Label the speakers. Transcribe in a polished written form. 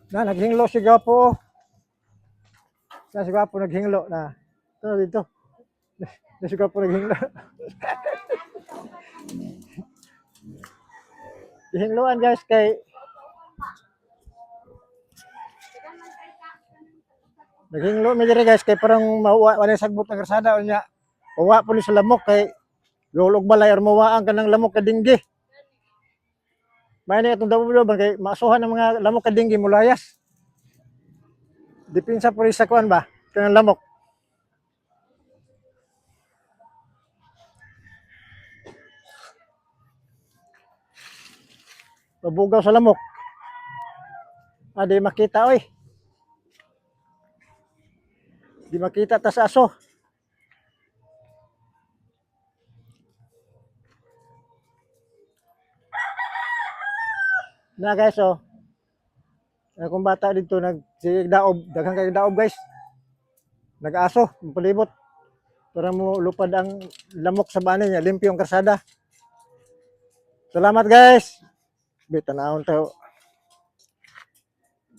Speaker 1: Na naghinglo si Gapo. Na si Gapo naghinglo na. Ito dito. Na si Gapo naghinglo. Hingloan guys kay naghinglo mi diri guys kay parang mauwa wala sagbot ng karsada unya. Uwa po ni sa lamok kay gulog balay or mawaan ka ng lamok ka dinggi. May ni atong daw kay masuhan ng mga lamok ka dinggi mulayas. Dipinsa po rin sa kuan ba? Kanang lamok. Pabugaw sa lamok. Di makita oy. Di makita ta sa aso. Na guys oh. Kung bata dito nagdaob, daghang kay daob guys. Nag-aso, palibot. Para mo lupad ang lamok sa banin niya, limpyo ang karsada. Salamat guys. Bitanahon tayo.